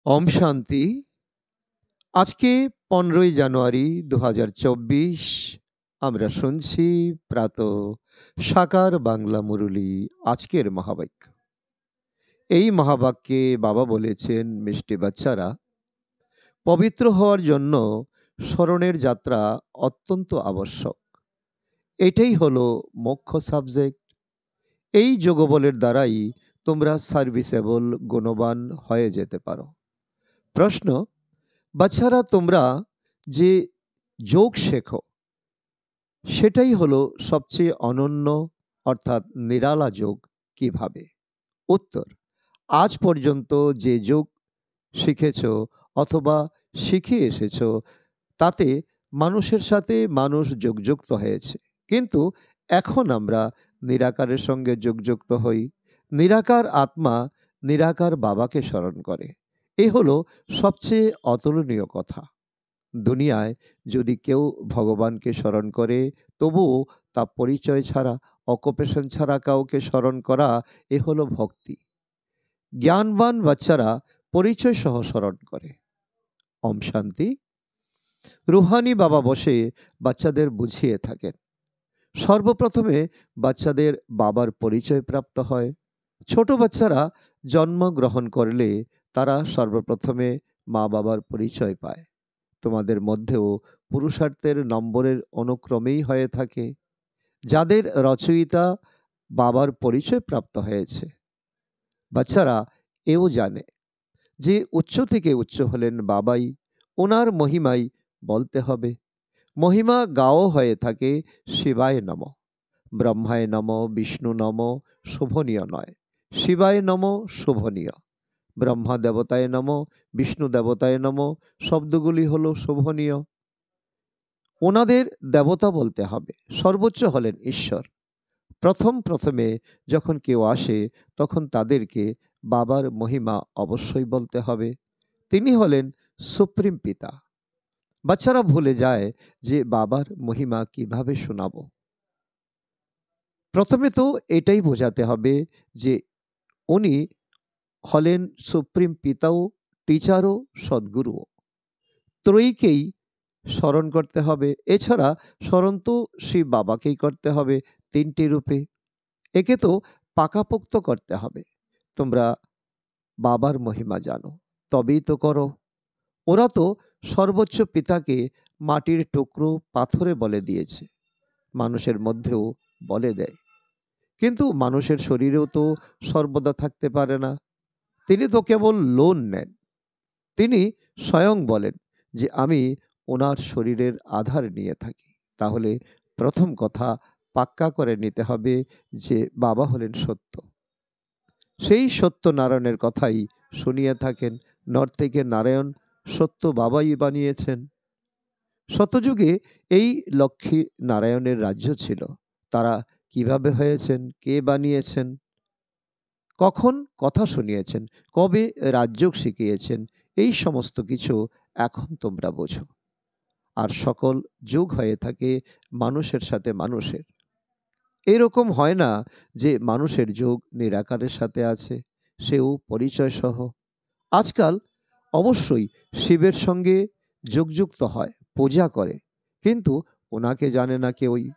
ওম শান্তি। আজকে 15ই জানুয়ারি 2024। আমরা শুনছি প্রাত সাকার বাংলা মুরলী। আজকের মহাবাক্য, এই মহাবাক্যে বাবা বলেছেন, মিষ্টি বাচ্চারা, পবিত্র হওয়ার জন্য স্মরণের যাত্রা অত্যন্ত আবশ্যক। এটাই হলো মুখ্য সাবজেক্ট। এই যোগবলের দ্বারাই তোমরা সার্ভিসেবল, গুণবান হয়ে যেতে পারো। প্রশ্ন, বাচ্চারা, তোমরা যে যোগ শেখো সেটাই হলো সবচেয়ে অনন্য, অর্থাৎ নিরালা যোগ। কিভাবে? উত্তর, আজ পর্যন্ত যে যোগ শিখেছ অথবা শিখে এসেছ তাতে মানুষের সাথে মানুষ যোগযুক্ত হয়েছে, কিন্তু এখন আমরা নিরাকারের সঙ্গে যোগযুক্ত হই। নিরাকার আত্মা নিরাকার বাবাকে স্মরণ করে। এ হলো সবচেয়ে অতুলনীয় কথা। দুনিয়ায় যদি কেউ ভগবানকে স্মরণ করে, তবুও তা পরিচয় ছাড়া, অকুপেশন ছাড়া কাউকে স্মরণ করা, এ হলো ভক্তি। জ্ঞানবান বাচ্চারা পরিচয় সহ স্মরণ করে। ওম শান্তি। রুহানি বাবা বসে বাচ্চাদের বুঝিয়ে থাকেন। সর্বপ্রথমে বাচ্চাদের বাবার পরিচয় প্রাপ্ত হয়। ছোট বাচ্চারা জন্মগ্রহণ করলে তারা সর্বপ্রথমে মা বাবার পরিচয় পায়। তোমাদের মধ্যেও পুরুষার্থের নম্বরের অনুক্রমেই হয়ে থাকে। যাদের রচয়িতা বাবার পরিচয় প্রাপ্ত হয়েছে, বাচ্চারা এও জানে যে উচ্চ থেকে উচ্চ হলেন বাবাই। ওনার মহিমাই বলতে হবে। মহিমা গাও হয়ে থাকে শিবায় নম, ব্রহ্মায় নম, বিষ্ণু নম, শোভনীয় নয়। শিবায় নম শোভনীয়, ব্রহ্মা দেবতায় নম, বিষ্ণু দেবতায় নম, শব্দগুলি হলো শোভনীয়। ওনাদের দেবতা বলতে হবে। সর্বোচ্চ হলেন ঈশ্বর। প্রথমে যখন কেউ আসে তখন তাদেরকে বাবার মহিমা অবশ্যই বলতে হবে। তিনি হলেন সুপ্রিম পিতা। বাচ্চারা ভুলে যায় যে বাবার মহিমা কিভাবে শোনাবো। প্রথমে তো এটাই বোঝাতে হবে যে উনি হলেন সুপ্রিম পিতাও, টিচারও, সদ্গুরুও। ত্রয়ীকেই স্মরণ করতে হবে। এছাড়া স্মরণ তো শিব বাবাকেই করতে হবে তিনটি রূপে। একে তো পাকাপোক্ত করতে হবে। তোমরা বাবার মহিমা জানো, তবেই তো করো। ওরা তো সর্বোচ্চ পিতাকে মাটির টুকরো, পাথরে বলে দিয়েছে, মানুষের মধ্যেও বলে দেয়, কিন্তু মানুষের শরীরেও তো সর্বদা থাকতে পারে না। তিনি তো কেবল লোন নেন। তিনি স্বয়ং বলেন যে আমি ওনার শরীরের আধার নিয়ে থাকি। তাহলে প্রথম কথা পাক্কা করে নিতে হবে যে বাবা হলেন সত্য। সেই সত্য নারায়ণের কথাই শুনিয়ে থাকেন। নর থেকে নারায়ণ সত্য বাবাই বানিয়েছেন। সত্যযুগে এই লক্ষ্মী নারায়ণের রাজ্য ছিল। তারা কিভাবে হয়েছেন, কে বানিয়েছেন, কখন কথা শুনিয়েছেন, কবে রাজ্য শিখিয়েছেন, এই সমস্ত কিছু এখন তোমরা বোঝো। আর সকল যোগ হয়ে থাকে মানুষের সাথে মানুষের। এরকম হয় না যে মানুষের যোগ নিরাকারের সাথে আছে, সেও পরিচয় সহ। আজকাল অবশ্যই শিবের সঙ্গে যোগযুক্ত হয়, পূজা করে, কিন্তু ওনাকে জানে না কেউই।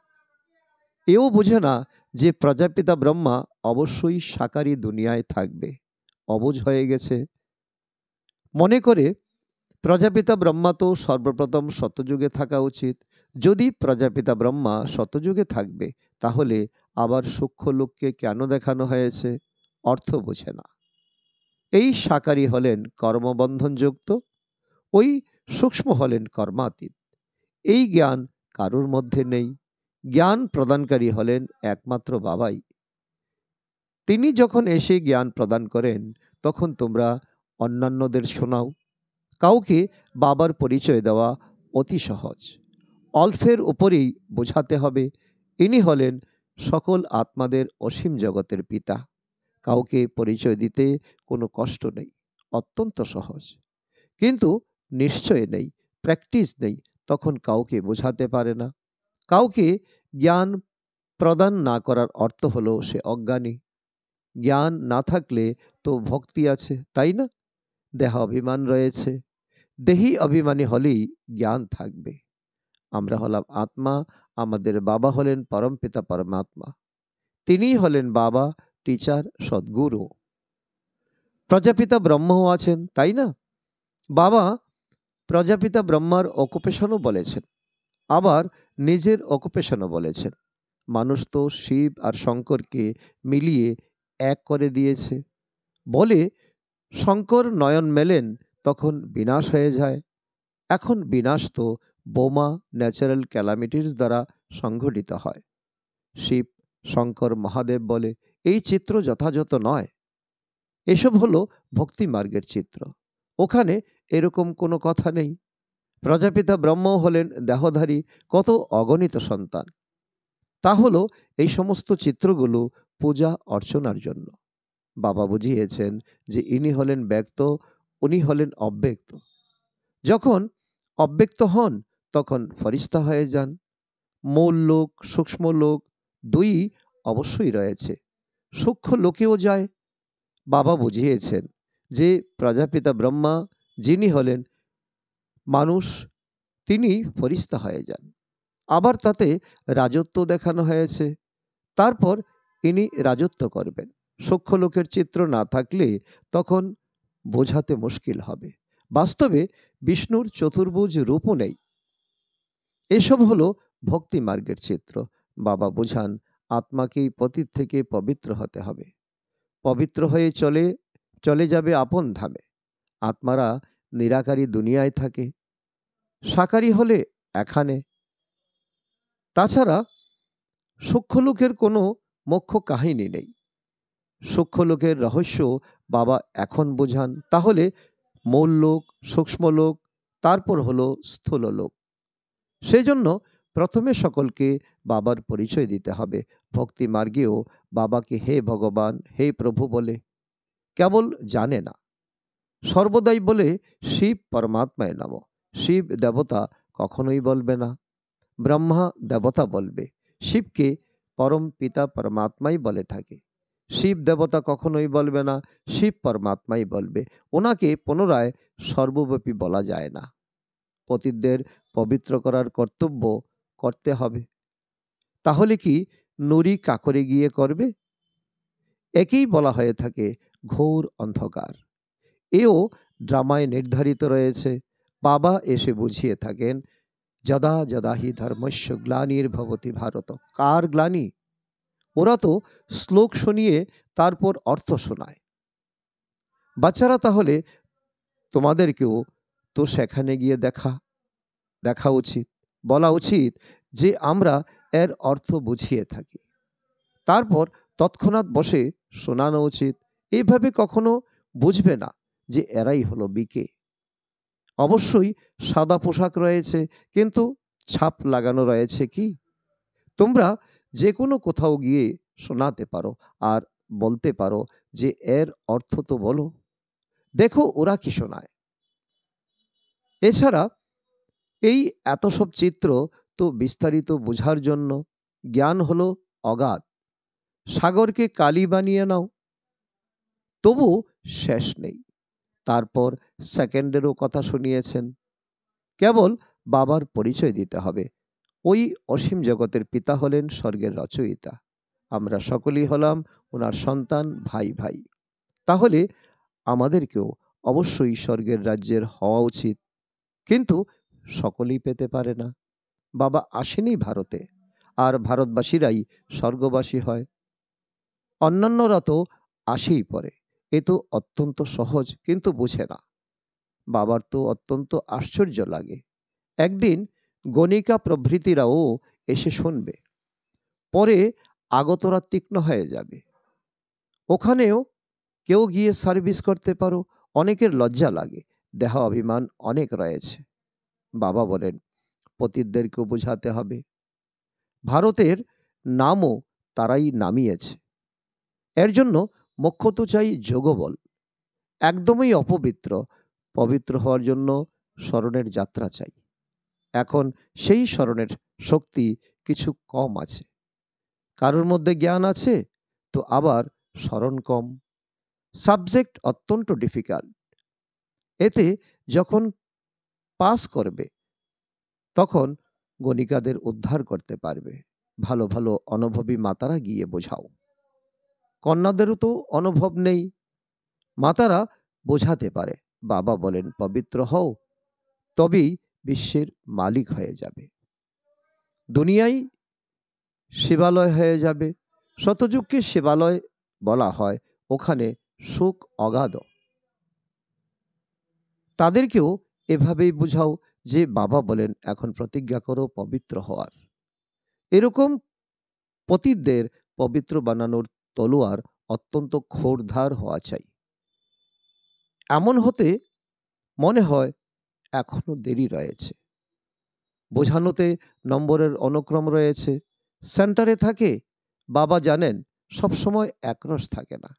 এও বোঝে না যে প্রজাপিতা ব্রহ্মা অবশ্যই সাকারী দুনিয়ায় থাকবে। অবুঝ হয়ে গেছে। মনে করে প্রজাপিতা ব্রহ্মা তো সর্বপ্রথম সত্যযুগে থাকা উচিত। যদি প্রজাপিতা ব্রহ্মা সত্যযুগে থাকবে, তাহলে আবার সূক্ষ্ম লোককে কেন দেখানো হয়েছে? অর্থ বোঝে না। এই সাকারী হলেন কর্মবন্ধনযুক্ত, ওই সূক্ষ্ম হলেন কর্মাতীত। এই জ্ঞান কারুর মধ্যে নেই। জ্ঞান প্রদানকারী হলেন একমাত্র বাবাই। তিনি যখন এসে জ্ঞান প্রদান করেন, তখন তোমরা অন্যান্যদের শোনাও। কাউকে বাবার পরিচয় দেওয়া অতি সহজ। অল্পের উপরেই বোঝাতে হবে ইনি হলেন সকল আত্মাদের অসীম জগতের পিতা। কাউকে পরিচয় দিতে কোনো কষ্ট নেই, অত্যন্ত সহজ। কিন্তু নিশ্চয় নেই, প্র্যাকটিস নেই, তখন কাউকে বোঝাতে পারে না। কাউকে জ্ঞান প্রদান না করার অর্থ হলো সে অজ্ঞানী। জ্ঞান না থাকলে তো ভক্তি আছে, তাই না? দেহ অভিমান রয়েছে। দেহি অভিমানী হলেই জ্ঞান থাকবে। আমরা হলাম আত্মা, আমাদের বাবা হলেন পরমপিতা পরমাত্মা। তিনিই হলেন বাবা, টিচার, সদ্গুরু। প্রজাপিতা ব্রহ্মও আছেন, তাই না? বাবা প্রজাপিতা ব্রহ্মার অকুপেশনও বলেছেন, আবার নিজের অকুপেশনও বলেছেন। মানুষ তো শিব আর শঙ্করকে মিলিয়ে এক করে দিয়েছে। বলে শঙ্কর নয়ন মেলেন তখন বিনাশ হয়ে যায়। এখন বিনাশ তো বোমা, ন্যাচারাল ক্যালামিটিস দ্বারা সংঘটিত হয়। শিব শঙ্কর মহাদেব বলে এই চিত্র যথাযথ নয়। এসব হলো ভক্তি মার্গের চিত্র। ওখানে এরকম কোনো কথা নেই। প্রজাপিতা ব্রহ্ম হলেন দেহধারী কত অগণিত সন্তান। তা হলো এই সমস্ত চিত্রগুলো পূজা অর্চনার জন্য। বাবা বুঝিয়েছেন যে ইনি হলেন ব্যক্ত, উনি হলেন অব্যক্ত। যখন অব্যক্ত হন তখন ফরিস্তা হয়ে যান। মূল লোক, সূক্ষ্ম লোক দুই অবশ্যই রয়েছে। সূক্ষ্ম লোকেও যায়। বাবা বুঝিয়েছেন যে প্রজাপিতা ব্রহ্মা যিনি হলেন মানুষ, তিনি ফরিস্তা হয়ে যান। আবার তাতে রাজত্ব দেখানো হয়েছে। তারপর ইনি রাজত্ব করবেন। সূক্ষ্ম লোকের চিত্র না থাকলে তখন বোঝাতে মুশকিল হবে। বাস্তবে বিষ্ণুর চতুর্ভুজ রূপও নেই। এসব হলো ভক্তি মার্গের চিত্র। বাবা বুঝান আত্মাকেই পতিত থেকে পবিত্র হতে হবে। পবিত্র হয়ে চলে যাবে আপন ধামে। আত্মারা নিরাকারী দুনিয়ায় থাকে, সাকারী হলে এখানে। তাছাড়া সূক্ষ্মলোকের কোনো মোক্ষ কাহিনী নেই। সূক্ষ্মলোকের রহস্য বাবা এখন বোঝান। তাহলে মূল লোক, সূক্ষ্মলোক, তারপর হলো স্থূললোক। সেজন্য প্রথমে সকলকে বাবার পরিচয় দিতে হবে। ভক্তি মার্গেও বাবাকে হে ভগবান, হে প্রভু বলে কেবল জানে না, সর্বদাই বলে শিব পরমাত্মায় নমঃ। শিব দেবতা কখনোই বলবে না, ব্রহ্মা দেবতা বলবে। শিবকে পরম পিতা পরমাত্মাই বলে থাকে। শিব দেবতা কখনোই বলবে না, শিব পরমাত্মাই বলবে। ওনাকে পুনরায় সর্বব্যাপী বলা যায় না। পতিতদের পবিত্র করার কর্তব্য করতে হবে। তাহলে কি নুরি কাকরে গিয়ে করবে? একেই বলা হয়ে থাকে ঘোর অন্ধকার। এও ড্রামায় নির্ধারিত রয়েছে। বাবা এসে বুঝিয়ে থাকেন যদা যদা হি ধর্মস্য গ্লানির্ভবতি ভারত। কার গ্লানি? ওরা তো শ্লোক শুনিয়ে তারপর অর্থ শোনায়। বাচ্চারা তাহলে তোমাদেরকেও তো সেখানে গিয়ে দেখা উচিত, বলা উচিত যে আমরা এর অর্থ বুঝিয়ে থাকি। তারপর তৎক্ষণাৎ বসে শোনানো উচিত। এইভাবে কখনো বুঝবে না যে এরাই হলো বিকে। অবশ্যই সাদা পোশাক রয়েছে, কিন্তু ছাপ লাগানো রয়েছে কি? তোমরা যে কোনো কোথাও গিয়ে শোনাতে পারো আর বলতে পারো যে এর অর্থ তো বলো। দেখো ওরা কি শোনায়। এছাড়া এই এত সব চিত্র তো বিস্তারিত বোঝার জন্য। জ্ঞান হলো অগাধ। সাগরকে কালি বানিয়ে নাও, তবু শেষ নেই। তারপর সেকেন্ডেরও কথা শুনিয়েছেন। কেবল বাবার পরিচয় দিতে হবে। ওই অসীম জগতের পিতা হলেন স্বর্গের রচয়িতা। আমরা সকলেই হলাম ওনার সন্তান, ভাই ভাই। তাহলে আমাদেরকেও অবশ্যই স্বর্গের রাজ্যের হওয়া উচিত। কিন্তু সকলেই পেতে পারে না। বাবা আসেনি ভারতে, আর ভারতবাসীরাই স্বর্গবাসী হয়। অন্যান্যরা তো আসেই পরে। এ তো অত্যন্ত সহজ, কিন্তু বুঝে না। বাবার তো অত্যন্ত আশ্চর্য লাগে। একদিন গণিকা প্রভৃতিরাও এসে শুনবে। পরে আগতরা তীক্ষ্ণ হয়ে যাবে। ওখানেও কেউ গিয়ে সার্ভিস করতে পারো। অনেকের লজ্জা লাগে, দেহ অভিমান অনেক রয়েছে। বাবা বলেন পতিতদেরকেও বোঝাতে হবে। ভারতের নামও তারাই নামিয়েছে। এর জন্য মোক্ষত চাই যোগবল। একদমই অপবিত্র, পবিত্র হওয়ার জন্য স্মরণের যাত্রা চাই। এখন সেই স্মরণের শক্তি কিছু কম আছে। কারোর মধ্যে জ্ঞান আছে তো আবার স্মরণ কম। সাবজেক্ট অত্যন্ত ডিফিকাল্ট। এতে যখন পাস করবে তখন গণিকাদের উদ্ধার করতে পারবে। ভালো ভালো অনুভবী মাতারা গিয়ে বোঝাও। কন্যাদেরও তো অনুভব নেই, মাতারা বোঝাতে পারে। বাবা বলেন পবিত্র হও, তবেই বিশ্বের মালিক হয়ে যাবে, দুনিয়ায় শিবালয় হয়ে যাবে। শতযুগকে শিবালয় বলা হয়, ওখানে সুখ অগাধ। তাদেরকেও এভাবেই বুঝাও যে বাবা বলেন এখন প্রতিজ্ঞা করো পবিত্র হওয়ার। এরকম পতিতদের পবিত্র বানানোর তলোয়ার অত্যন্ত খোরধার হওয়া চাই। এমন হতে মনে হয় এখনো দেরি রয়েছে। বোঝানোতে নম্বরের অনুক্রম রয়েছে, সেন্টারে থাকে। বাবা জানেন সবসময় একরস থাকে না।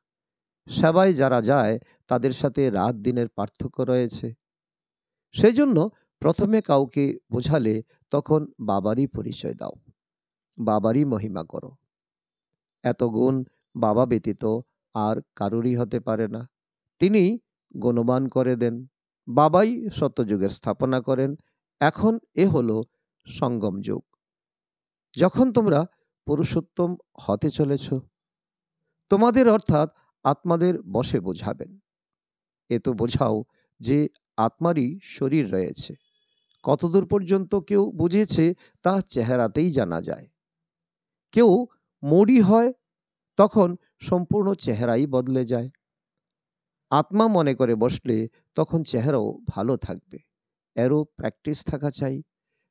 সেবায় যারা যায় তাদের সাথে রাত দিনের পার্থক্য রয়েছে। সেই জন্য প্রথমে কাউকে বোঝালে তখন বাবারই পরিচয় দাও, বাবারই মহিমা করো। এত গুণ বাবা ব্যতীত আর কারোরই হতে পারে না। তিনি গুণবান করে দেন। বাবাই সত্যযুগের স্থাপনা করেন। এখন এ হলো সঙ্গম যুগ, যখন তোমরা পুরুষোত্তম হতে চলেছ। তোমাদের অর্থাৎ আত্মাদের বশে বোঝাবেন। এ তো বোঝাও যে আত্মারই শরীর রয়েছে। কতদূর পর্যন্ত কেউ বুঝেছে তা চেহারাতেই জানা যায়। কেউ মরি হয়, তখন সম্পূর্ণ চেহারাই বদলে যায়। আত্মা মনে করে বসলে তখন চেহারাও ভালো থাকবে। এরও প্র্যাকটিস থাকা চাই।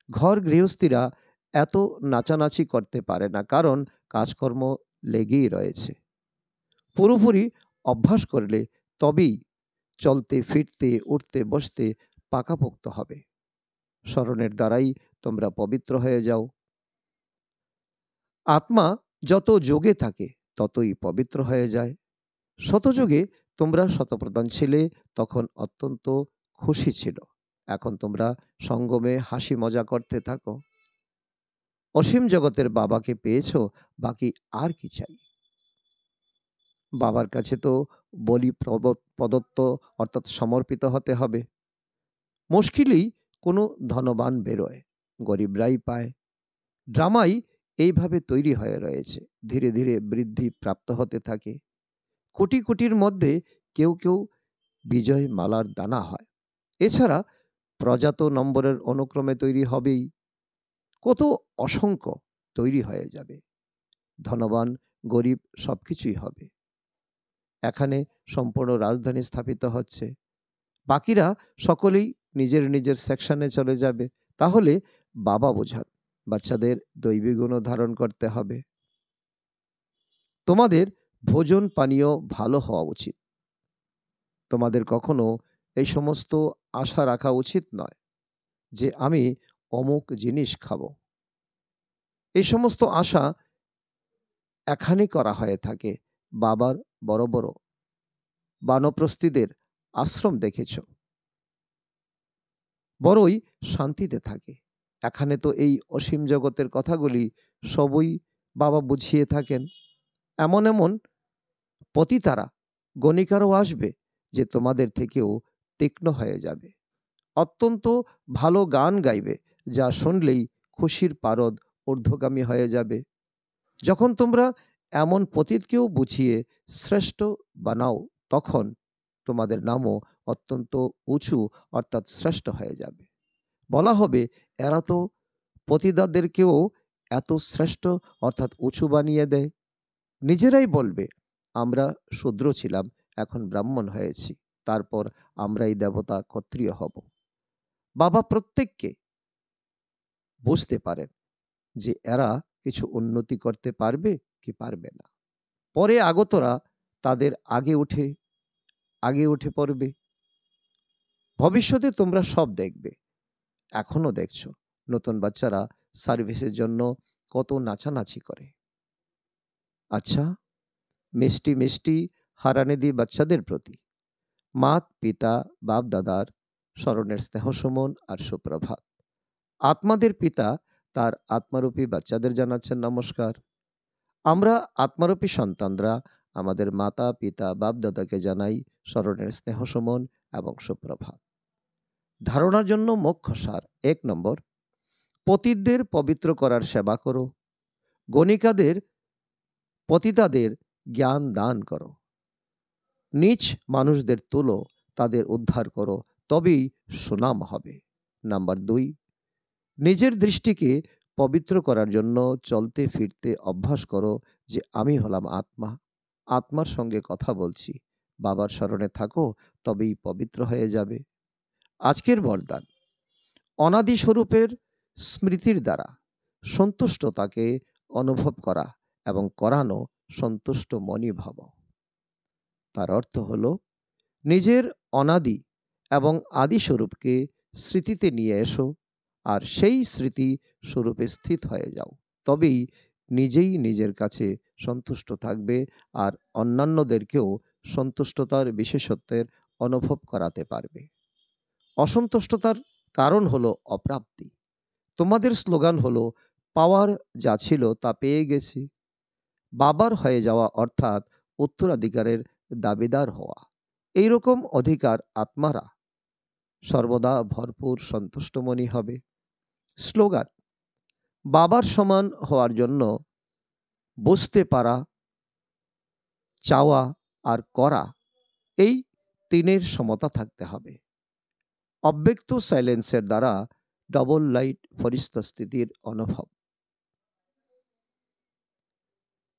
ঘর গৃহস্থীরা এত নাচানাচি করতে পারে না, কারণ কাজকর্ম লেগেই রয়েছে। পুরোপুরি অভ্যাস করলে তবেই চলতে ফিরতে উঠতে বসতে পাকাপোক্ত হবে। স্মরণের দ্বারাই তোমরা পবিত্র হয়ে যাও। আত্মা যত যোগে থাকে ততই পবিত্র হয়ে যায়। শতযুগে তোমরা শতপ্রধান ছিলে, তখন অত্যন্ত খুশি ছিল। এখন তোমরা সঙ্গমে হাসি মজা করতে থাকো। অসীম জগতের বাবাকে পেয়েছো, বাকি আর কি চাই? বাবার কাছে তো বলি প্রদত্ত অর্থাৎ সমর্পিত হতে হবে। মুশকিলই কোনো ধনবান বেরোয়, গরিবরাই পায়। ড্রামাই এইভাবে তৈরি হয়ে রয়েছে, ধীরে ধীরে বৃদ্ধি প্রাপ্ত হতে থাকে। কোটি কোটির মধ্যে কেউ কেউ বিজয় মালার দানা হয়। এছাড়া প্রজাত নম্বরের অনুক্রমে তৈরি হবেই। কত অসংখ্য তৈরি হয়ে যাবে। ধনবান গরিব সবকিছুই হবে। এখানে সম্পূর্ণ রাজধানী স্থাপিত হচ্ছে। বাকিরা সকলেই নিজের নিজের সেকশনে চলে যাবে। তাহলে বাবা বোঝান বাচ্চাদের দৈবিক গুণ ধারণ করতে হবে। তোমাদের ভোজন পানীয় ভালো হওয়া উচিত। তোমাদের কখনো এই সমস্ত আশা রাখা উচিত নয় যে আমি অমুক জিনিস খাবো। এই সমস্ত আশা এখানেই করা হয়ে থাকে। বাবার বড় বড় বানপ্রস্থিদের আশ্রম দেখেছ, বড়ই শান্তিতে থাকে। এখানে তো এই অসীম জগতের কথাগুলি সবই বাবা বুঝিয়ে থাকেন। এমন এমন পতিতারা গণিকারও আসবে যে তোমাদের থেকেও তীক্ষ্ণ হয়ে যাবে। অত্যন্ত ভালো গান গাইবে, যা শুনলেই খুশির পারদ ঊর্ধ্বগামী হয়ে যাবে। যখন তোমরা এমন পতিতকেও বুঝিয়ে শ্রেষ্ঠ বানাও, তখন তোমাদের নামও অত্যন্ত উঁচু অর্থাৎ শ্রেষ্ঠ হয়ে যাবে। বলা হবে এরা তো পতিতাদেরকেও এত শ্রেষ্ঠ অর্থাৎ উঁচু বানিয়ে দেয়। নিজেরাই বলবে আমরা শূদ্র ছিলাম, এখন ব্রাহ্মণ হয়েছি, তারপর আমরাই দেবতা ক্ষত্রিয় হব। বাবা প্রত্যেককে বুঝতে পারেন যে এরা কিছু উন্নতি করতে পারবে কি পারবে না। পরে আগতরা তাদের আগে উঠে পড়বে। ভবিষ্যতে তোমরা সব দেখবে, এখনো দেখছো। নতুন বাচ্চারা সার্ভিসের জন্য কত নাচানাচি করে। আচ্ছা, মিষ্টি মিষ্টি হারানিধি বাচ্চাদের প্রতি মাত পিতা বাপ দাদার স্মরণের স্নেহ সুমন আর সুপ্রভাত। আত্মাদের পিতা তার আত্মারূপী বাচ্চাদের জানাচ্ছেন নমস্কার। আমরা আত্মারূপী সন্তানরা আমাদের মাতা পিতা বাপ দাদাকে জানাই স্মরণের স্নেহ সুমন এবং সুপ্রভাত। ধারণার জন্য মোক্ষ সার। 1 নম্বর, পতিতদের পবিত্র করার সেবা করো, গণিকাদের পতিতাদের জ্ঞান দান করো, নীচ মানুষদের তুলো, তাদের উদ্ধার করো, তবেই সুনাম হবে। নাম্বার 2, নিজের দৃষ্টিকে পবিত্র করার জন্য চলতে ফিরতে অভ্যাস করো যে আমি হলাম আত্মা, আত্মার সঙ্গে কথা বলছি। বাবার স্মরণে থাকো, তবেই পবিত্র হয়ে যাবে। আজকের বরদান, অনাদি স্বরূপের স্মৃতির দ্বারা সন্তুষ্টতাকে অনুভব করা এবং করানো সন্তুষ্ট মনি ভাব। তার অর্থ হলো নিজের অনাদি এবং আদি স্বরূপকে স্মৃতিতে নিয়ে এসো আর সেই স্মৃতি স্বরূপে স্থিত হয়ে যাও, তবেই নিজেই নিজের কাছে সন্তুষ্ট থাকবে আর অন্যান্যদেরকেও সন্তুষ্টতার বিশেষত্বের অনুভব করাতে পারবে। অসন্তুষ্টতার কারণ হলো অপ্রাপ্তি। তোমাদের স্লোগান হলো পাওয়ার যা ছিল তা পেয়ে গেছি। বাবার হয়ে যাওয়া অর্থাৎ উত্তরাধিকারের দাবিদার হওয়া। এইরকম অধিকার আত্মারা সর্বদা ভরপুর সন্তুষ্টমণি হবে। স্লোগান, বাবার সমান হওয়ার জন্য বুঝতে পারা, চাওয়া আর করা, এই তিনের সমতা থাকতে হবে। অব্যক্ত সাইলেন্সের দ্বারা ডবল লাইট ফরিস্তা স্থিতির অনুভব।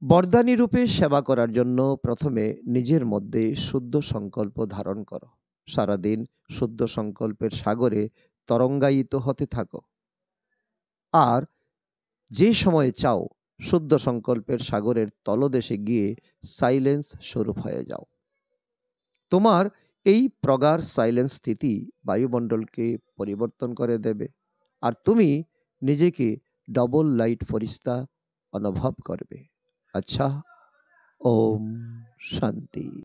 বরদানী রূপে সেবা করার জন্য প্রথমে নিজের মধ্যে শুদ্ধ সংকল্প ধারণ করো। সারাদিন শুদ্ধ সংকল্পের সাগরে তরঙ্গায়িত হতে থাকো। আর যে সময়ে চাও শুদ্ধ সংকল্পের সাগরের তলদেশে গিয়ে সাইলেন্স স্বরূপ হয়ে যাও। তোমার এই প্রগাঢ় সাইলেন্স স্থিতি বায়ুমণ্ডলকে পরিবর্তন করে দেবে আর তুমি নিজেকে ডবল লাইট ফরিস্তা অনুভব করবে। আচ্ছা, ওম শান্তি।